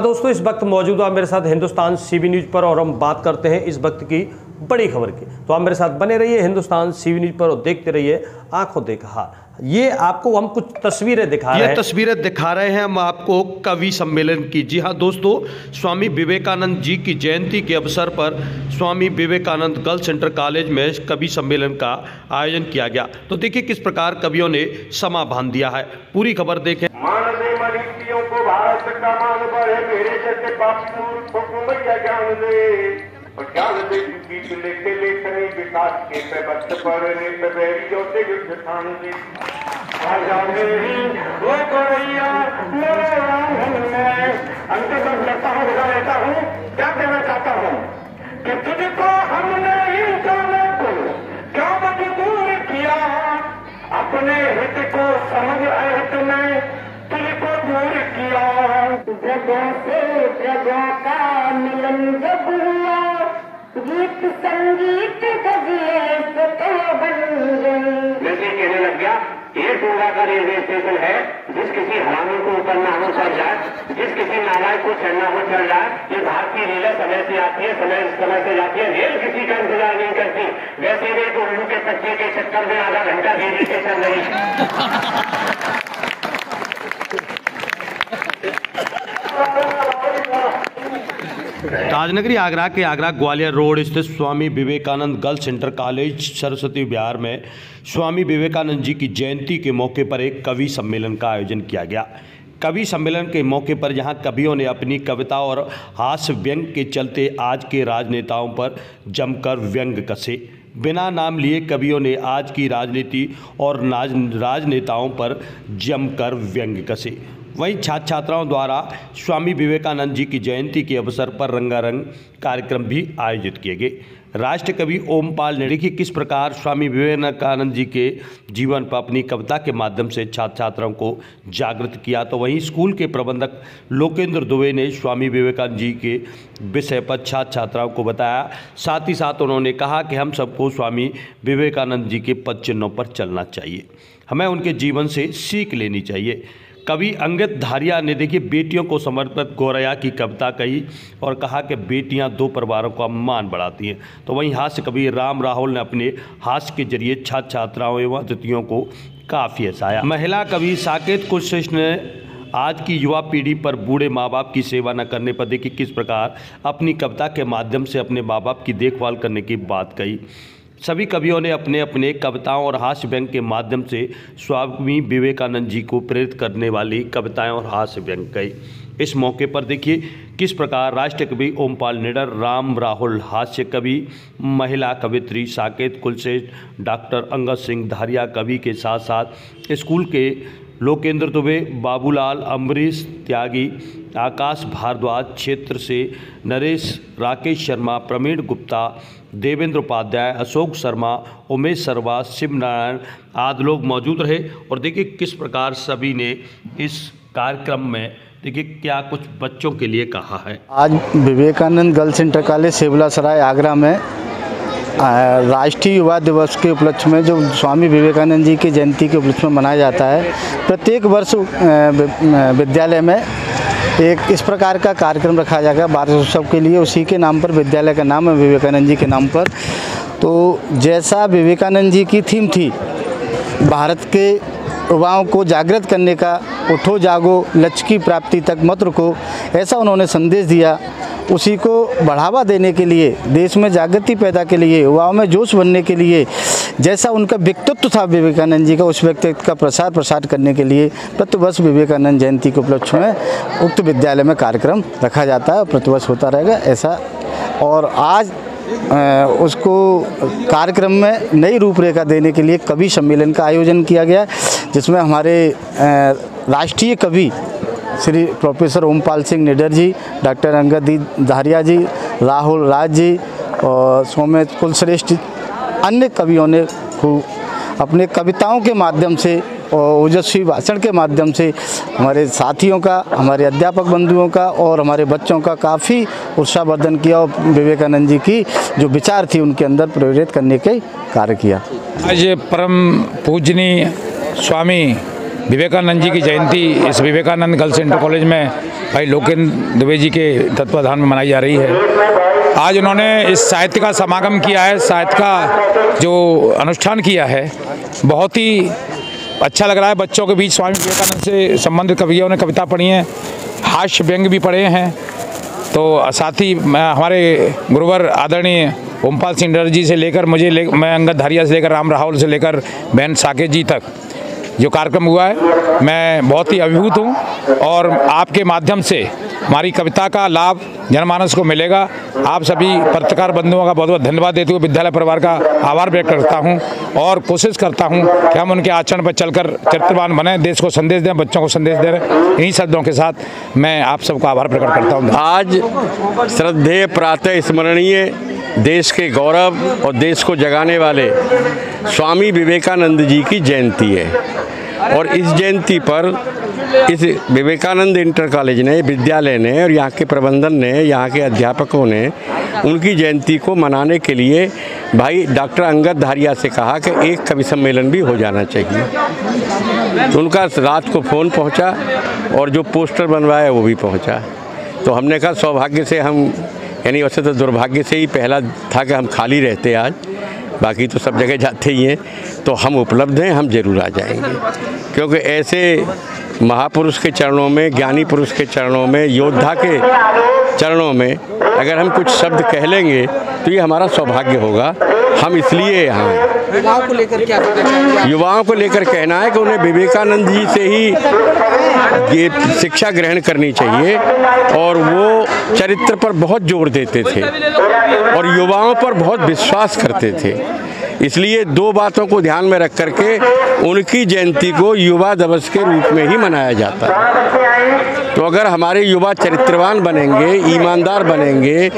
दोस्तों इस वक्त मौजूद आप मेरे साथ हिंदुस्तान सीबी न्यूज पर और हम बात करते हैं इस वक्त की बड़ी खबर की। तो आप मेरे साथ बने रहिए हिंदुस्तान सीबी न्यूज पर और देखते रहिए आंखों देखा हाल। ये आपको हम कुछ तस्वीरें दिखा रहे हैं। ये तस्वीरें दिखा रहे हैं हम आपको कवि सम्मेलन की। जी हाँ दोस्तों, स्वामी विवेकानंद जी की जयंती के अवसर पर स्वामी विवेकानंद गर्ल्स सेंटर कॉलेज में कवि सम्मेलन का आयोजन किया गया। तो देखिए किस प्रकार कवियों ने समा बांध दिया है। पूरी खबर देखें। को भारत का मान बढ़े, मेरे जैसे बापू को ज्ञान दे और ज्ञान दे गीत लेके लेखनी विकास के प्रवक्त पर बैरियों से युद्ध ठान दे वो गोरैया मेरे आंगन में अंतिम लता रहता हूँ। क्या कहना चाहता हूँ कि तुझको हमने इंसानों को क्या मजबूर किया, अपने हित को समझ हित में तुझको दूर किया। जगह से जगह का मिलन जब हुआ, गीत संगीत गजले से तो बन गई। वैसे कहने लग गया ये टूरा का रेलवे स्टेशन है, जिस किसी हरामी को उतरना हो चढ़ जाए, जिस किसी नालायक को चढ़ना हो चढ़ जाए। ये भारतीय रेल समय से आती है, समय से जाती है, रेल किसी का इंतजार नहीं करती। वैसे भी तो उल्लू के बच्चे के चक्कर में आधा घंटा रेलवे स्टेशन नहीं। राजनगरी आगरा के आगरा ग्वालियर रोड स्थित Swami Vivekananda girls centre college Saraswati Vihar में स्वामी विवेकानंद जी की जयंती के मौके पर एक कवि सम्मेलन का आयोजन किया गया। कवि सम्मेलन के मौके पर यहां कवियों ने अपनी कविता और हास्य व्यंग के चलते आज के राजनेताओं पर जमकर व्यंग कसे। बिना नाम लिए कवियों ने आज की राजनीति और राजनेताओं पर जमकर व्यंग कसे। वहीं छात्र छात्राओं द्वारा स्वामी विवेकानंद जी की जयंती के अवसर पर रंगारंग कार्यक्रम भी आयोजित किए गए। राष्ट्र कवि ओमपाल ने देखिए किस प्रकार स्वामी विवेकानंद जी के जीवन पर अपनी कविता के माध्यम से छात्र छात्राओं को जागृत किया। तो वहीं स्कूल के प्रबंधक लोकेंद्र दुबे ने स्वामी विवेकानंद जी के विषय पर छात्र छात्राओं को बताया। साथ ही साथ उन्होंने कहा कि हम सबको स्वामी विवेकानंद जी के पद चिन्हों पर चलना चाहिए, हमें उनके जीवन से सीख लेनी चाहिए। कवि अंगद धारिया ने देखिए बेटियों को समर्पित गौरैया की कविता कही और कहा कि बेटियां दो परिवारों का मान बढ़ाती हैं। तो वहीं हास्य कवि राम राहुल ने अपने हास्य के जरिए छात्र छात्राओं एवं अतिथियों को काफ़ी हंसाया। महिला कवि साकेत कुलश्रेष्ठ ने आज की युवा पीढ़ी पर बूढ़े माँ बाप की सेवा न करने पर देखिए किस प्रकार अपनी कविता के माध्यम से अपने माँ बाप की देखभाल करने की बात कही। सभी कवियों ने अपने अपने कविताओं और हास्य व्यंग के माध्यम से स्वामी विवेकानंद जी को प्रेरित करने वाली कविताएं और हास्य व्यंग कही। इस मौके पर देखिए किस प्रकार राष्ट्रीय कवि ओमपाल निडर, राम राहुल हास्य कवि, महिला कवित्री साकेत कुलश्रेष्ठ, डॉक्टर अंगद सिंह धारिया कवि के साथ साथ स्कूल के लोकेंद्र दुबे, बाबूलाल, अम्बरीश त्यागी, आकाश भारद्वाज, क्षेत्र से नरेश, राकेश शर्मा, प्रवीण गुप्ता, देवेंद्र उपाध्याय, अशोक शर्मा, उमेश शर्मा, शिव नारायण आदि लोग मौजूद रहे। और देखिए किस प्रकार सभी ने इस कार्यक्रम में देखिए क्या कुछ बच्चों के लिए कहा है। आज विवेकानंद गर्ल्स सेंटर कॉलेज सेवला सराय आगरा में राष्ट्रीय युवा दिवस के उपलक्ष्य में जो स्वामी विवेकानंद जी की जयंती के उपलक्ष्य में मनाया जाता है। प्रत्येक वर्ष विद्यालय में एक इस प्रकार का कार्यक्रम रखा जाएगा वार्षिक उत्सव के लिए। उसी के नाम पर विद्यालय का नाम है विवेकानंद जी के नाम पर। तो जैसा विवेकानंद जी की थीम थी भारत के युवाओं को जागृत करने का, उठो जागो लक्ष्य की प्राप्ति तक मत रुको, ऐसा उन्होंने संदेश दिया। उसी को बढ़ावा देने के लिए, देश में जागृति पैदा के लिए, युवाओं में जोश बनने के लिए, जैसा उनका व्यक्तित्व था विवेकानंद जी का, उस व्यक्तित्व का प्रसार करने के लिए प्रतिवर्ष विवेकानंद जयंती के उपलक्ष्य में उक्त विद्यालय में कार्यक्रम रखा जाता है, प्रतिवर्ष होता रहेगा ऐसा। और आज उसको कार्यक्रम में नई रूपरेखा देने के लिए कवि सम्मेलन का आयोजन किया गया, जिसमें हमारे राष्ट्रीय कवि श्री प्रोफेसर ओमपाल सिंह निडर जी, डॉक्टर अंगद धारिया जी, राहुल राज जी और सोमेश कुलश्रेष्ठ, अन्य कवियों ने अपने कविताओं के माध्यम से और ओजस्वी भाषण के माध्यम से हमारे साथियों का, हमारे अध्यापक बंधुओं का और हमारे बच्चों का काफ़ी उत्साहवर्धन किया और विवेकानंद जी की जो विचार थी उनके अंदर प्रेरित करने के कार्य किया। आज परम पूजनीय स्वामी विवेकानंद जी की जयंती इस विवेकानंद गर्ल्स सेंटर कॉलेज में भाई लोकेंद्र दुबे जी के तत्वाधान में मनाई जा रही है। आज उन्होंने इस साहित्य का समागम किया है, साहित्य का जो अनुष्ठान किया है, बहुत ही अच्छा लग रहा है। बच्चों के बीच स्वामी विवेकानंद से संबंधित कवियों ने कविता पढ़ी हैं, हास्य व्यंग भी पढ़े हैं। तो साथ ही हमारे गुरुवर आदरणीय ओमपाल सिंह डर जी से लेकर मैं अंगद धारिया से लेकर राम राहुल से लेकर बहन साकेत जी तक जो कार्यक्रम हुआ है, मैं बहुत ही अभिभूत हूँ। और आपके माध्यम से हमारी कविता का लाभ जनमानस को मिलेगा। आप सभी पत्रकार बंधुओं का बहुत बहुत धन्यवाद देते हुए विद्यालय परिवार का आभार व्यक्त करता हूं और कोशिश करता हूं कि हम उनके आचरण पर चलकर चरित्रवान बने, देश को संदेश दें, बच्चों को संदेश दे रहे। इन्हीं शब्दों के साथ मैं आप सबका आभार प्रकट करता हूं। आज श्रद्धेय प्रातः स्मरणीय देश के गौरव और देश को जगाने वाले स्वामी विवेकानंद जी की जयंती है और इस जयंती पर इस विवेकानंद इंटर कॉलेज ने, विद्यालय ने और यहाँ के प्रबंधन ने, यहाँ के अध्यापकों ने उनकी जयंती को मनाने के लिए भाई डॉक्टर अंगद धारिया से कहा कि एक कवि सम्मेलन भी हो जाना चाहिए। तो उनका रात को फ़ोन पहुँचा और जो पोस्टर बनवाया वो भी पहुँचा। तो हमने कहा सौभाग्य से हम, यानी वैसे तो दुर्भाग्य से ही पहला था कि हम खाली रहते आज, बाकी तो सब जगह जाते ही हैं, तो हम उपलब्ध हैं, हम ज़रूर आ जाएंगे। क्योंकि ऐसे महापुरुष के चरणों में, ज्ञानी पुरुष के चरणों में, योद्धा के चरणों में अगर हम कुछ शब्द कह लेंगे तो ये हमारा सौभाग्य होगा। हम इसलिए यहाँ हैं। युवाओं को लेकर क्या कहना चाहिए? युवाओं को लेकर कहना है कि उन्हें विवेकानंद जी से ही ये शिक्षा ग्रहण करनी चाहिए और वो चरित्र पर बहुत जोर देते थे और युवाओं पर बहुत विश्वास करते थे। इसलिए दो बातों को ध्यान में रख करके उनकी जयंती को युवा दिवस के रूप में ही मनाया जाता है। तो अगर हमारे युवा चरित्रवान बनेंगे, ईमानदार बनेंगे,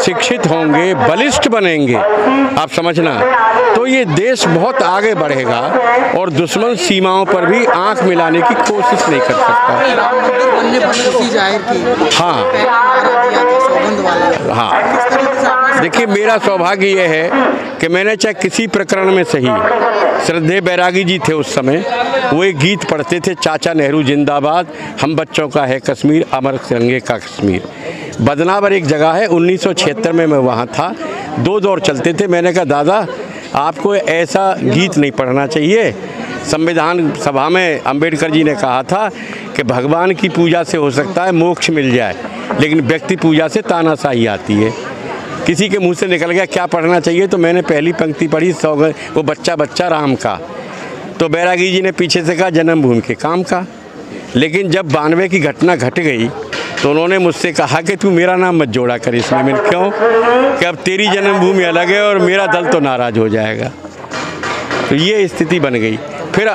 शिक्षित होंगे, बलिष्ठ बनेंगे, आप समझना, तो ये देश बहुत आगे बढ़ेगा और दुश्मन सीमाओं पर भी आंख मिलाने की कोशिश नहीं कर सकता। राम मंदिर बनने पर खुशी जाहिर की। हाँ हाँ, देखिए मेरा सौभाग्य ये है कि मैंने चाहे किसी प्रकरण में सही, श्रद्धेय बैरागी जी थे उस समय, वो एक गीत पढ़ते थे, चाचा नेहरू जिंदाबाद, हम बच्चों का है कश्मीर, अमर तिरंगे का कश्मीर। बदनावर एक जगह है, 1976 में मैं वहाँ था, 2 दौर चलते थे। मैंने कहा दादा आपको ऐसा गीत नहीं पढ़ना चाहिए। संविधान सभा में अंबेडकर जी ने कहा था कि भगवान की पूजा से हो सकता है मोक्ष मिल जाए, लेकिन व्यक्ति पूजा से तानाशाही आती है। किसी के मुंह से निकल गया क्या पढ़ना चाहिए, तो मैंने पहली पंक्ति पढ़ी, वो बच्चा बच्चा राम का। तो बैरागी जी ने पीछे से कहा जन्मभूमि के काम का। लेकिन जब 92 की घटना घट गई तो उन्होंने मुझसे कहा कि तू मेरा नाम मत जोड़ा कर इसमें। मैंने क्यों? कि अब तेरी जन्मभूमि अलग है और मेरा दल तो नाराज़ हो जाएगा। तो ये स्थिति बन गई। फिर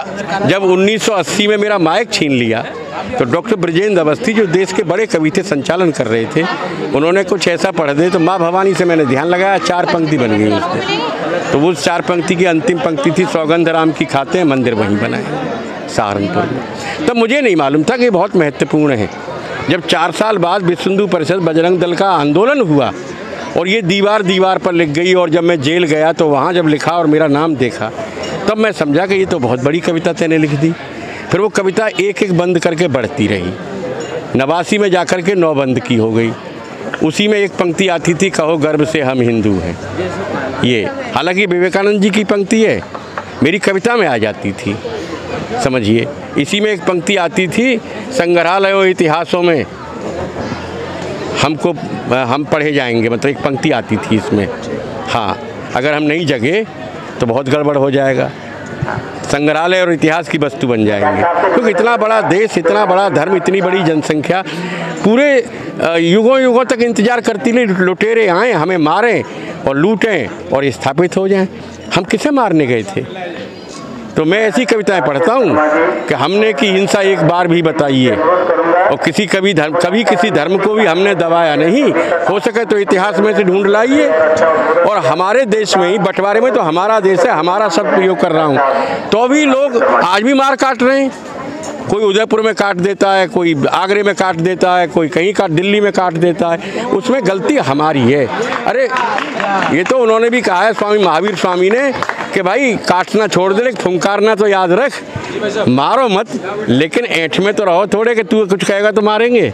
जब 1980 में मेरा माइक छीन लिया तो डॉक्टर ब्रजेंद्र अवस्थी जो देश के बड़े कवि थे, संचालन कर रहे थे, उन्होंने कुछ ऐसा पढ़ दे तो माँ भवानी से मैंने ध्यान लगाया, 4 पंक्ति बन गई उसमें। तो वो 4 पंक्ति की अंतिम पंक्ति थी, सौगंध राम की खाते हैं मंदिर वहीं बनाए सहारनपुर में। तब मुझे नहीं मालूम था कि बहुत महत्वपूर्ण है। जब 4 साल बाद विश्व हिंदू परिषद बजरंग दल का आंदोलन हुआ और ये दीवार दीवार पर लिख गई, और जब मैं जेल गया तो वहाँ जब लिखा और मेरा नाम देखा तब मैं समझा कि ये तो बहुत बड़ी कविता तेने लिख दी। फिर वो कविता एक एक बंद करके बढ़ती रही। 89 में जाकर के 9 बंद की हो गई। उसी में एक पंक्ति आती थी, कहो गर्व से हम हिंदू हैं। ये हालांकि विवेकानंद जी की पंक्ति है, मेरी कविता में आ जाती थी, समझिए। इसी में एक पंक्ति आती थी, संग्रहालयों इतिहासों में हम पढ़े जाएंगे, मतलब एक पंक्ति आती थी इसमें। हाँ, अगर हम नहीं जगे तो बहुत गड़बड़ हो जाएगा, संग्रहालय और इतिहास की वस्तु बन जाएंगे। क्योंकि इतना बड़ा देश, इतना बड़ा धर्म, इतनी बड़ी जनसंख्या पूरे युगों युगों तक इंतजार करती नहीं लुटेरे आएँ, हमें मारें और लूटें और स्थापित हो जाएं। हम किसे मारने गए थे? तो मैं ऐसी कविताएं पढ़ता हूँ कि हमने की हिंसा एक बार भी बताई है और कभी किसी धर्म को भी हमने दबाया नहीं। हो सके तो इतिहास में से ढूंढ लाइए। और हमारे देश में ही बंटवारे में तो हमारा देश है, हमारा शब्द प्रयोग कर रहा हूँ, तो भी लोग आज भी मार काट रहे हैं। कोई उदयपुर में काट देता है, कोई आगरे में काट देता है, कोई कहीं दिल्ली में काट देता है, उसमें गलती हमारी है। अरे ये तो उन्होंने भी कहा है स्वामी महावीर स्वामी ने कि भाई काटना छोड़ दे, लेकिन फुंकारना तो याद रख, मारो मत, लेकिन ऐंठ में तो रहो थोड़े कि तू कुछ कहेगा तो मारेंगे।